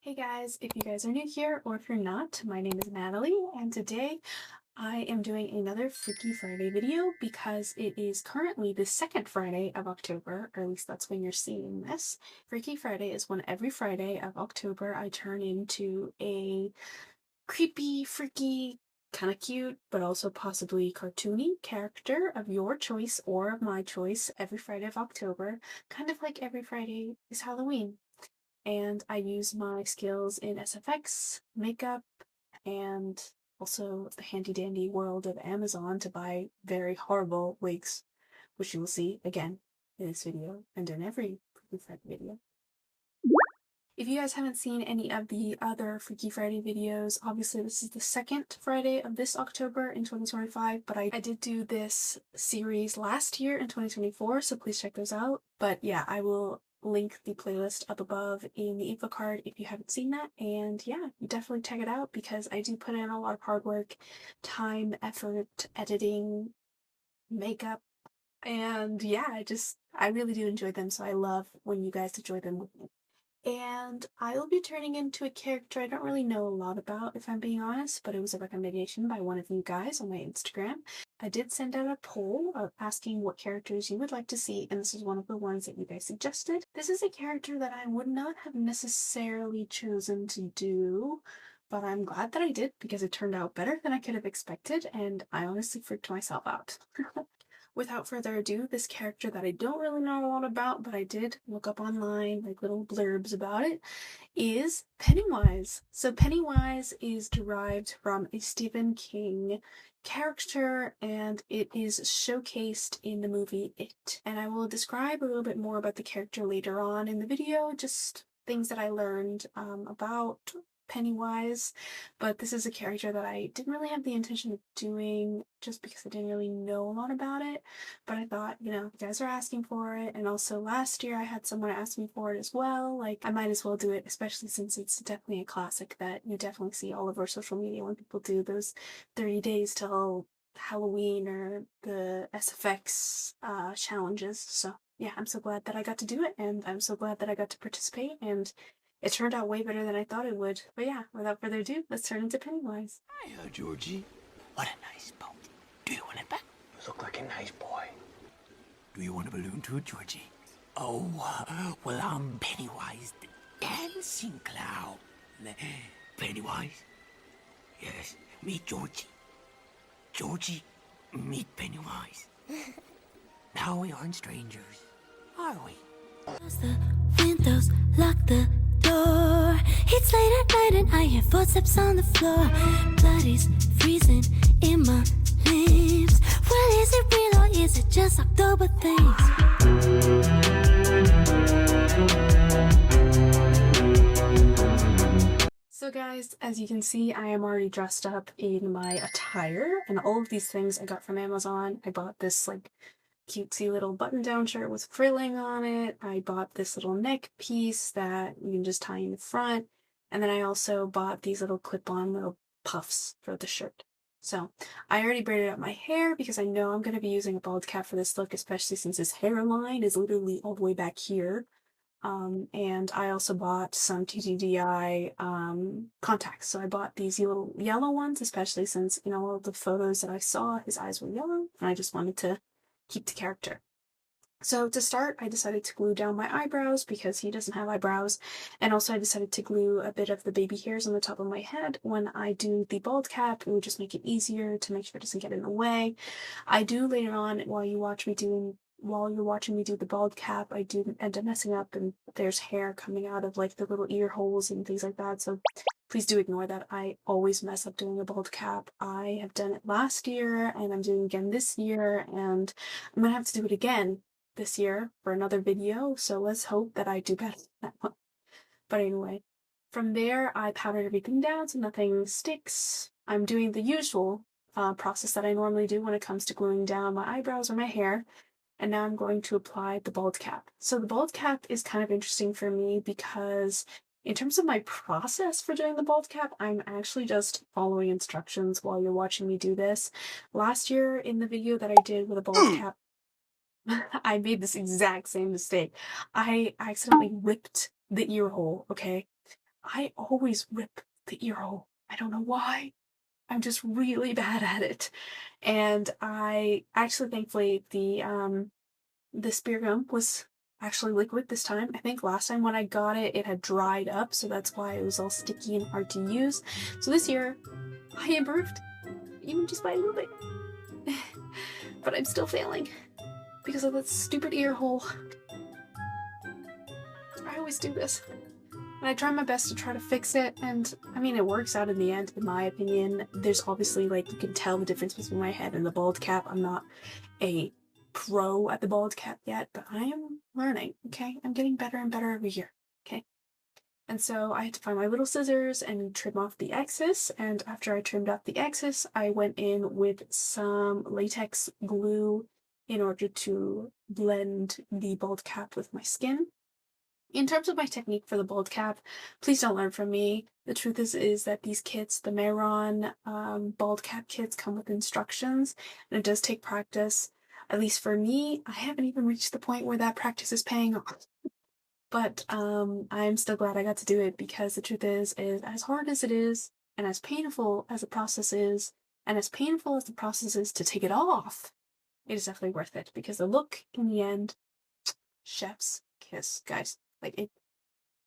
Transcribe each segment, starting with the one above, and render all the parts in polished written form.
Hey guys, if you guys are new here or if you're not, my name is Natalie and today I am doing another Freaky Friday video because it is currently the second Friday of October, or at least that's when you're seeing this. Freaky Friday is when every Friday of October I turn into a creepy, freaky, kind of cute, but also possibly cartoony character of your choice or of my choice every Friday of October, kind of like every Friday is Halloween. And I use my skills in SFX, makeup, and also the handy dandy world of Amazon to buy very horrible wigs, which you will see again in this video and in every Freaky Friday video. If you guys haven't seen any of the other Freaky Friday videos, obviously this is the second Friday of this October in 2025, but I did do this series last year in 2024, so please check those out. But yeah, I will link the playlist up above in the info card if you haven't seen that, and yeah, definitely check it out because I do put in a lot of hard work, time, effort, editing, makeup, and yeah, I really do enjoy them, so I love when you guys enjoy them with me. And I will be turning into a character I don't really know a lot about, if I'm being honest, but it was a recommendation by one of you guys on my Instagram. I did send out a poll of asking what characters you would like to see, and this is one of the ones that you guys suggested. This is a character that I would not have necessarily chosen to do, but I'm glad that I did because it turned out better than I could have expected, and I honestly freaked myself out. Without further ado, this character that I don't really know a lot about, but I did look up online, like little blurbs about it, is Pennywise. So Pennywise is derived from a Stephen King character, and it is showcased in the movie It. And I will describe a little bit more about the character later on in the video, just things that I learned about Pennywise, but this is a character that I didn't really have the intention of doing just because I didn't really know a lot about it, but I thought, you guys are asking for it, and also last year I had someone ask me for it as well, like I might as well do it, especially since it's definitely a classic that you definitely see all over social media when people do those 30 days till Halloween or the SFX challenges. So yeah, I'm so glad that I got to do it, and I'm so glad that I got to participate, and it turned out way better than I thought it would. But yeah, without further ado, let's turn into Pennywise. Hiya, Georgie. What a nice boat. Do you want it back? You look like a nice boy. Do you want a balloon too, Georgie? Oh, well, I'm Pennywise the Dancing Clown. Pennywise? Yes, meet Georgie. Georgie, meet Pennywise. Now we aren't strangers, are we? Close the windows, lock the door. It's late at night and I hear footsteps on the floor. Blood is freezing in my limbs. Well, is it real or is it just October things? So guys, as you can see, I am already dressed up in my attire, and all of these things I got from Amazon. I bought this like cutesy little button-down shirt with frilling on it. I bought this little neck piece that you can just tie in the front. And then I also bought these little clip-on little puffs for the shirt. So I already braided up my hair because I know I'm going to be using a bald cap for this look, especially since this hairline is literally all the way back here. And I also bought some TTDI contacts. So I bought these little yellow ones, especially since, all of the photos that I saw, his eyes were yellow, and I just wanted to keep the character. So to start, I decided to glue down my eyebrows because he doesn't have eyebrows, and also I decided to glue a bit of the baby hairs on the top of my head. When I do the bald cap, it would just make it easier to make sure it doesn't get in the way. I do later on, while you're watching me do the bald cap, I do end up messing up and there's hair coming out of like the little ear holes and things like that, so please do ignore that. I always mess up doing a bald cap. I have done it last year and I'm doing it again this year, and I'm gonna have to do it again this year for another video, so let's hope that I do better than that one. But anyway, from there I powdered everything down so nothing sticks. I'm doing the usual process that I normally do when it comes to gluing down my eyebrows or my hair, and now I'm going to apply the bald cap. So the bald cap is kind of interesting for me because in terms of my process for doing the bald cap, I'm actually just following instructions while you're watching me do this. Last year in the video that I did with a bald cap, I made this exact same mistake. I accidentally ripped the ear hole, okay? I always rip the ear hole. I don't know why. I'm just really bad at it. And I actually, thankfully, the spear gum was actually liquid this time. I think last time when I got it, it had dried up, so that's why it was all sticky and hard to use. So this year, I improved, even just by a little bit. But I'm still failing because of that stupid ear hole. I always do this. And I try my best to try to fix it, and I mean, it works out in the end, in my opinion. There's obviously, like, you can tell the difference between my head and the bald cap. I'm not a pro at the bald cap yet, but I am learning, okay? I'm getting better and better every year, okay? And so I had to find my little scissors and trim off the excess, and after I trimmed off the excess, I went in with some latex glue in order to blend the bald cap with my skin. In terms of my technique for the bald cap, please don't learn from me. The truth is that these kits, the Mehron bald cap kits, come with instructions, and it does take practice. At least for me, I haven't even reached the point where that practice is paying off. But I'm still glad I got to do it, because the truth is as hard as it is, and as painful as the process is, and as painful as the process is to take it off, it is definitely worth it, because the look in the end, chef's kiss, guys. Like,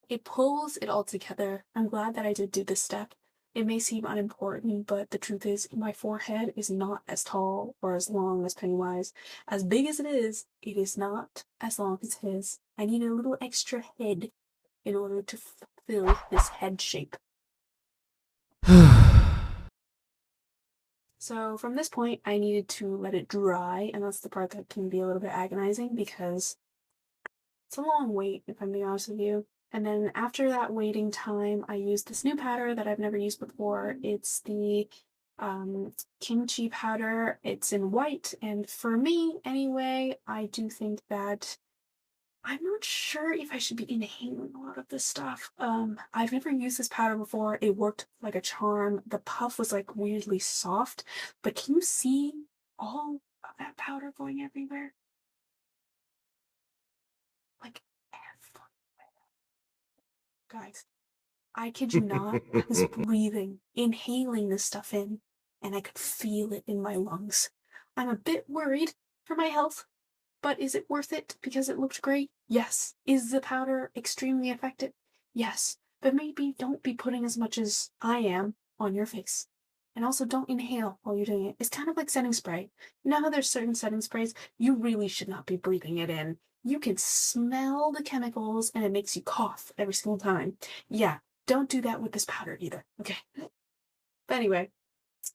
it pulls it all together. I'm glad that I did do this step. It may seem unimportant, but the truth is my forehead is not as tall or as long as Pennywise. As big as it is not as long as his. I need a little extra head in order to fulfill this head shape. So from this point, I needed to let it dry, and that's the part that can be a little bit agonizing, because it's a long wait, if I'm being honest with you. And then after that waiting time, I used this new powder that I've never used before. It's the kimchi powder. It's in white, and for me, anyway, I do think that I'm not sure if I should be inhaling a lot of this stuff. I've never used this powder before. It worked like a charm. The puff was like weirdly soft, but can you see all of that powder going everywhere? Like, everywhere. Guys, I kid you not, I was breathing, inhaling this stuff in, and I could feel it in my lungs. I'm a bit worried for my health, but is it worth it because it looked great? Yes. Is the powder extremely effective? Yes. But maybe don't be putting as much as I am on your face. And also don't inhale while you're doing it. It's kind of like setting spray. You know how there's certain setting sprays? You really should not be breathing it in. You can smell the chemicals and it makes you cough every single time. Yeah, don't do that with this powder either, okay? But anyway,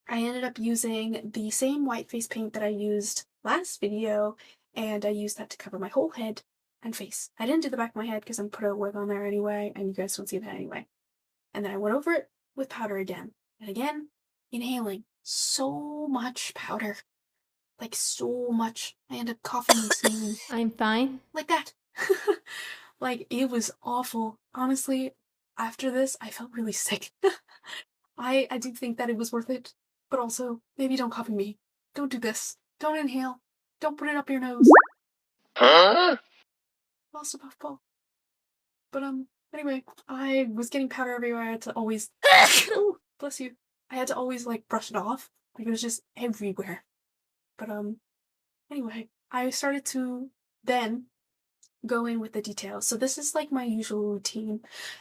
I ended up using the same white face paint that I used last video, and I used that to cover my whole head and face. I didn't do the back of my head because I'm put a wig on there anyway, and you guys don't see that anyway. And then I went over it with powder again. And again, inhaling so much powder. Like, so much. I ended up coughing and sneezing. I'm fine. Like that. Like, it was awful. Honestly, after this, I felt really sick. I do think that it was worth it, but also, maybe don't copy me. Don't do this. Don't inhale. Don't put it up your nose. Huh? Lost a puffball. But, anyway, I was getting powder everywhere. I had to always... Oh, bless you. I had to always, like, brush it off. Like, it was just everywhere. But, anyway, I started to then go in with the details. So this is like my usual routine,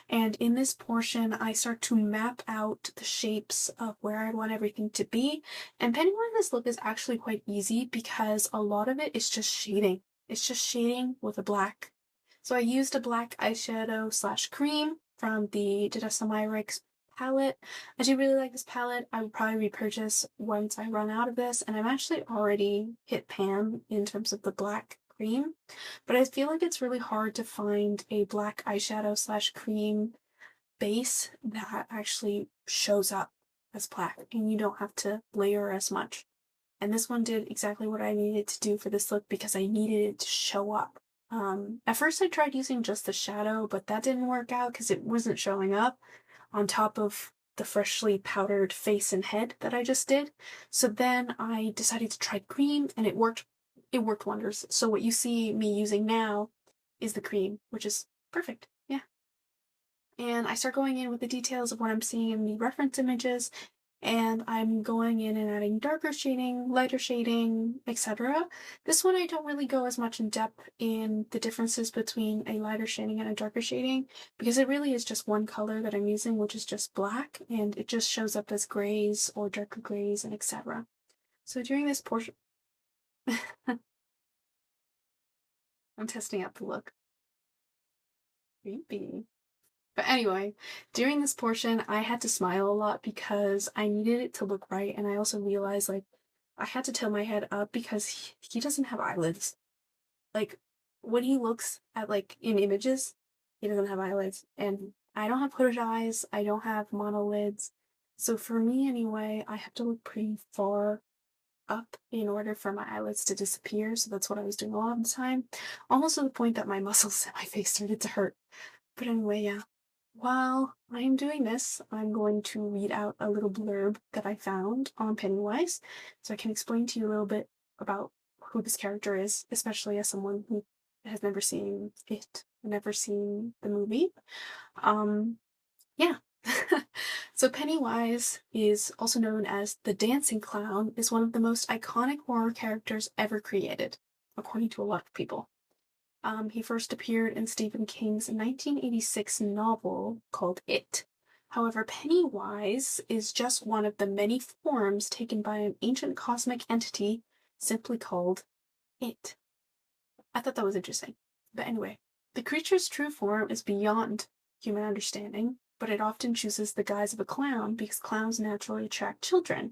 and in this portion I start to map out the shapes of where I want everything to be. And Pennywise's look is actually quite easy because a lot of it is just shading. It's just shading with a black. So I used a black eyeshadow slash cream from the Didasomyrix palette. I do really like this palette. I would probably repurchase once I run out of this, and I'm actually already hit pan in terms of the black cream, but I feel like it's really hard to find a black eyeshadow slash cream base that actually shows up as black and you don't have to layer as much. And this one did exactly what I needed to do for this look because I needed it to show up. At first I tried using just the shadow, but that didn't work out because it wasn't showing up on top of the freshly powdered face and head that I just did. So then I decided to try cream, and it worked. It worked wonders. So what you see me using now is the cream, which is perfect. Yeah. and I start going in with the details of what I'm seeing in the reference images, and I'm going in and adding darker shading, lighter shading, etc. This one I don't really go as much in depth in the differences between a lighter shading and a darker shading, because it really is just one color that I'm using, which is just black, and it just shows up as grays or darker grays and etc. So during this portion, I'm testing out the look. Creepy. But anyway, during this portion, I had to smile a lot because I needed it to look right, and I also realized, like, I had to tilt my head up because he doesn't have eyelids. Like, when he looks at, like, in images, he doesn't have eyelids, and I don't have hooded eyes, I don't have monolids, so for me anyway, I have to look pretty far up in order for my eyelids to disappear, so that's what I was doing a lot of the time, almost to the point that my muscles in my face started to hurt. But anyway, yeah. While I'm doing this, I'm going to read out a little blurb that I found on Pennywise, so I can explain to you a little bit about who this character is, especially as someone who has never seen it, never seen the movie. Yeah. So Pennywise is also known as the Dancing Clown, is one of the most iconic horror characters ever created, according to a lot of people. He first appeared in Stephen King's 1986 novel called It. However, Pennywise is just one of the many forms taken by an ancient cosmic entity simply called It. I thought that was interesting. But anyway, the creature's true form is beyond human understanding, but it often chooses the guise of a clown because clowns naturally attract children,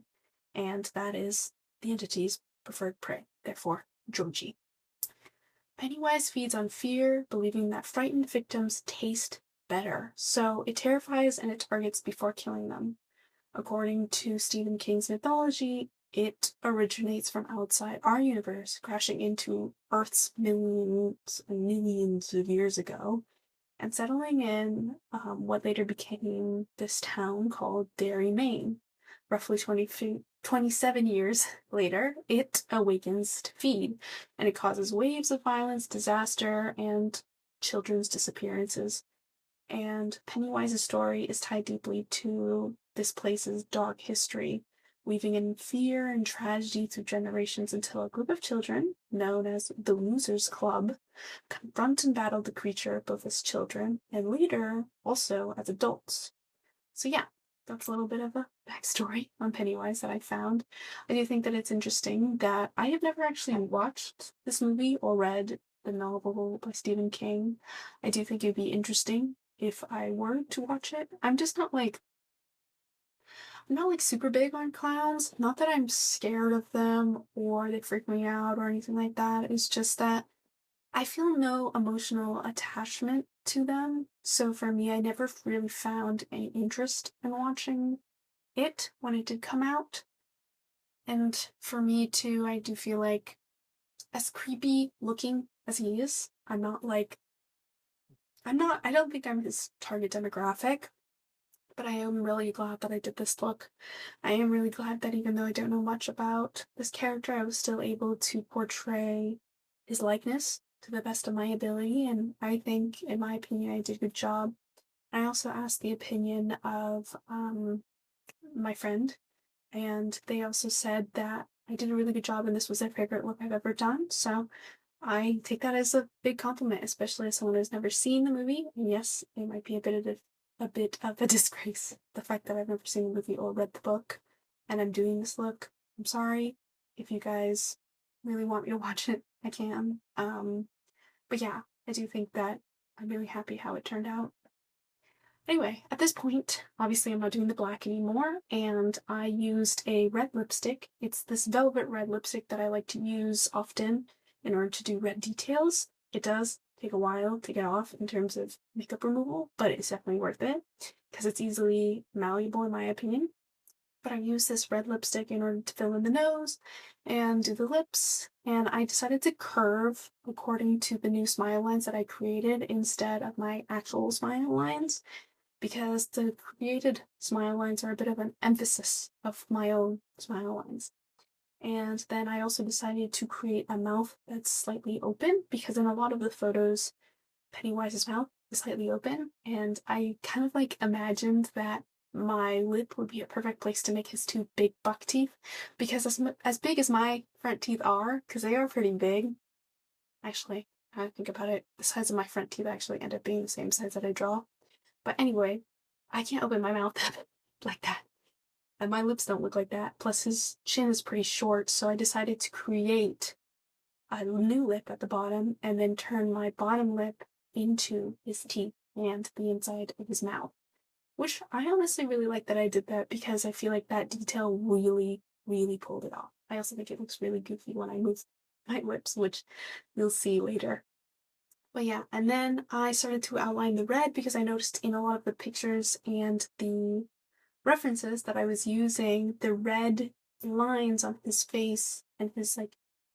and that is the entity's preferred prey, therefore, Georgie. Pennywise feeds on fear, believing that frightened victims taste better, so it terrifies and it targets before killing them. According to Stephen King's mythology, it originates from outside our universe, crashing into Earth's millions and millions of years ago, and settling in what later became this town called Derry, Maine. Roughly 27 years later, it awakens to feed, and it causes waves of violence, disaster, and children's disappearances. And Pennywise's story is tied deeply to this place's dark history, weaving in fear and tragedy through generations until a group of children, known as the Losers Club, confront and battle the creature both as children and later also as adults. So yeah, that's a little bit of a backstory on Pennywise that I found. I do think that it's interesting that I have never actually watched this movie or read the novel by Stephen King. I do think it'd be interesting if I were to watch it. I'm not like super big on clowns. Not that I'm scared of them or they freak me out or anything like that. It's just that I feel no emotional attachment to them. So for me, I never really found any interest in watching it when it did come out. And for me too, I do feel like as creepy looking as he is, I don't think I'm his target demographic. But I am really glad that I did this look. I am really glad that even though I don't know much about this character, I was still able to portray his likeness to the best of my ability, and I think, in my opinion, I did a good job. I also asked the opinion of my friend, and they also said that I did a really good job and this was their favorite look I've ever done, so I take that as a big compliment, especially as someone who's never seen the movie. And yes, it might be a bit of a disgrace, the fact that I've never seen the movie or read the book, and I'm doing this look. I'm sorry. If you guys really want me to watch it, I can. But yeah, I do think that I'm really happy how it turned out. Anyway, at this point, obviously I'm not doing the black anymore, and I used a red lipstick. It's this velvet red lipstick that I like to use often in order to do red details. It does take a while to get off in terms of makeup removal, but it's definitely worth it because it's easily malleable in my opinion. But I used this red lipstick in order to fill in the nose and do the lips, and I decided to curve according to the new smile lines that I created instead of my actual smile lines, because the created smile lines are a bit of an emphasis of my own smile lines. And then I also decided to create a mouth that's slightly open, because in a lot of the photos, Pennywise's mouth slightly open, and I kind of like imagined that my lip would be a perfect place to make his two big buck teeth, because as big as my front teeth are, because they are pretty big, actually, now I think about it, the size of my front teeth actually end up being the same size that I draw. But anyway, I can't open my mouth like that. And my lips don't look like that. Plus his chin is pretty short, so I decided to create a new lip at the bottom and then turn my bottom lip into his teeth and the inside of his mouth. Which I honestly really like that I did that, because I feel like that detail really, really pulled it off. I also think it looks really goofy when I move my lips, which you'll see later. But yeah, and then I started to outline the red because I noticed in a lot of the pictures and the references that I was using the red lines on his face and his like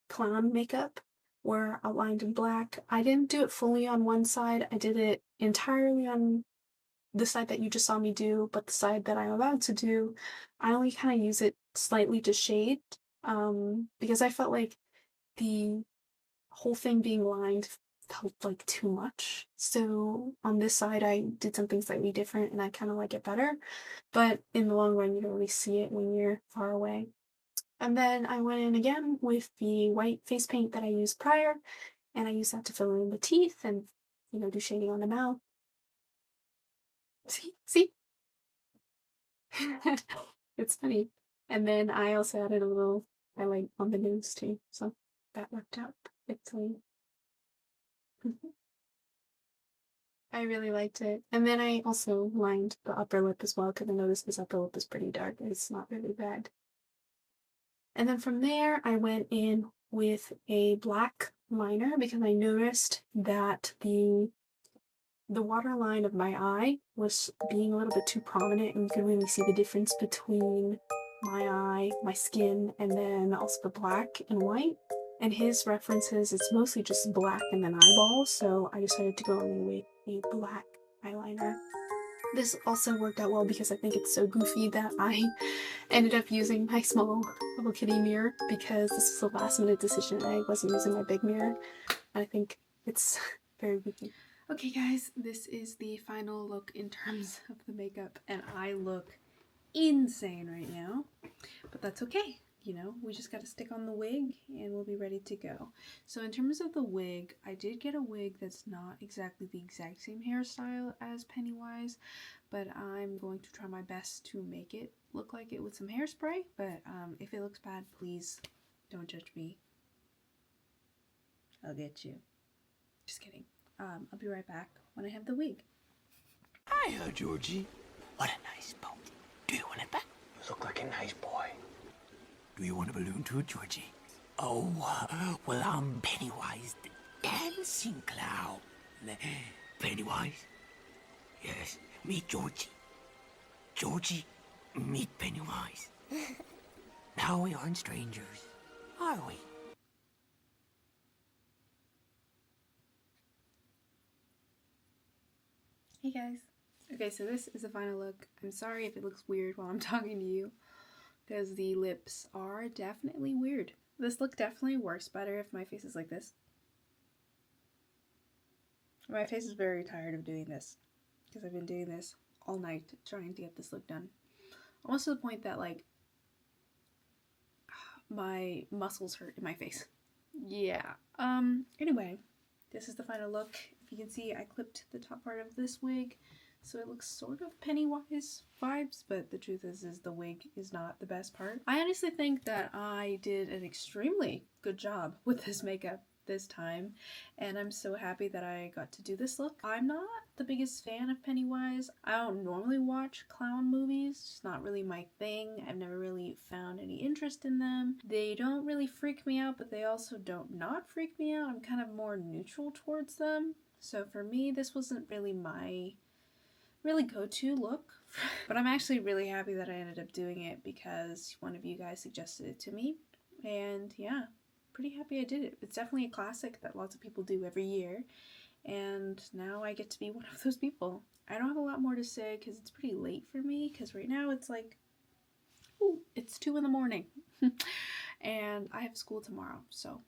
clown makeup were outlined in black. I didn't do it fully on one side, I did it entirely on the side that you just saw me do, but the side that I'm about to do, I only kind of use it slightly to shade, because I felt like the whole thing being lined felt like too much. So on this side, I did something slightly different and I kind of like it better. But in the long run, you don't really see it when you're far away. And then I went in again with the white face paint that I used prior, and I used that to fill in the teeth and, do shading on the mouth. See? It's funny. And then I also added a little highlight on the nose too, so that worked out perfectly. I really liked it. And then I also lined the upper lip as well, because I noticed his upper lip is pretty dark. It's not really bad. And then from there, I went in with a black liner because I noticed that the waterline of my eye was being a little bit too prominent, and you could really see the difference between my eye, my skin, and then also the black and white. And his references, it's mostly just black and then eyeballs, so I decided to go in with a black eyeliner. This also worked out well because I think it's so goofy that I ended up using my small little kitty mirror, because this was a last minute decision. I wasn't using my big mirror. I think it's very goofy. Okay guys, this is the final look in terms of the makeup, and I look insane right now, but that's okay. We just gotta stick on the wig and we'll be ready to go. So in terms of the wig, I did get a wig that's not exactly the exact same hairstyle as Pennywise, but I'm going to try my best to make it look like it with some hairspray, but if it looks bad, please don't judge me. I'll get you. Just kidding. I'll be right back when I have the wig. Hiya, Georgie. What a nice boat. Do you want it back? You look like a nice boy. Do you want a balloon too, Georgie? Oh, well, I'm Pennywise the Dancing Clown. Pennywise? Yes, meet Georgie. Georgie, meet Pennywise. Now we aren't strangers, are we? Hey guys. Okay, so this is the final look. I'm sorry if it looks weird while I'm talking to you, because the lips are definitely weird. This look definitely works better if my face is like this. My face is very tired of doing this, because I've been doing this all night trying to get this look done. Almost to the point that, like, my muscles hurt in my face. Yeah. Anyway, this is the final look. If you can see, I clipped the top part of this wig, so it looks sort of Pennywise vibes, but the truth is the wig is not the best part. I honestly think that I did an extremely good job with this makeup this time, and I'm so happy that I got to do this look. I'm not the biggest fan of Pennywise. I don't normally watch clown movies. It's not really my thing. I've never really found any interest in them. They don't really freak me out, but they also don't not freak me out. I'm kind of more neutral towards them. So for me, this wasn't really my go-to look. But I'm actually really happy that I ended up doing it because one of you guys suggested it to me. And yeah, pretty happy I did it. It's definitely a classic that lots of people do every year. And now I get to be one of those people. I don't have a lot more to say because it's pretty late for me, because right now it's like, ooh, it's 2 in the morning. And I have school tomorrow, so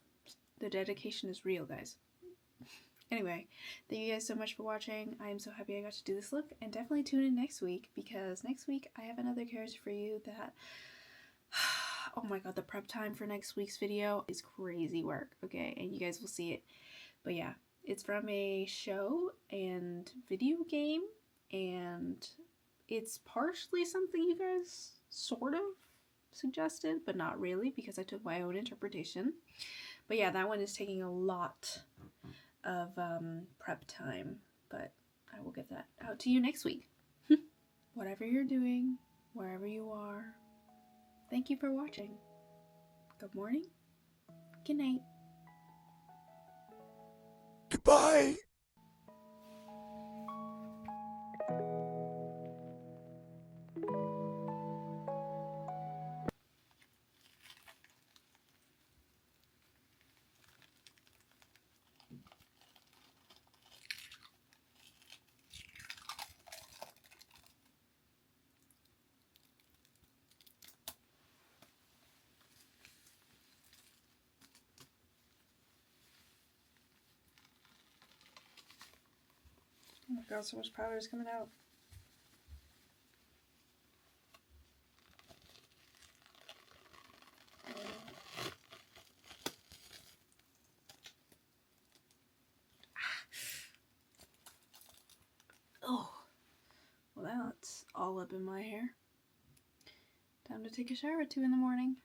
the dedication is real, guys. Anyway, thank you guys so much for watching. I am so happy I got to do this look, and definitely tune in next week because next week I have another character for you that oh my god, the prep time for next week's video is crazy work, okay? And you guys will see it. But yeah, it's from a show and video game, and it's partially something you guys sort of suggested, but not really because I took my own interpretation. But yeah, that one is taking a lot of prep time, but I will get that out to you next week. Whatever you're doing, wherever you are, thank you for watching. Good morning, good night. Goodbye. Oh my god, so much powder is coming out. Oh, well that's all up in my hair. Time to take a shower at 2 in the morning.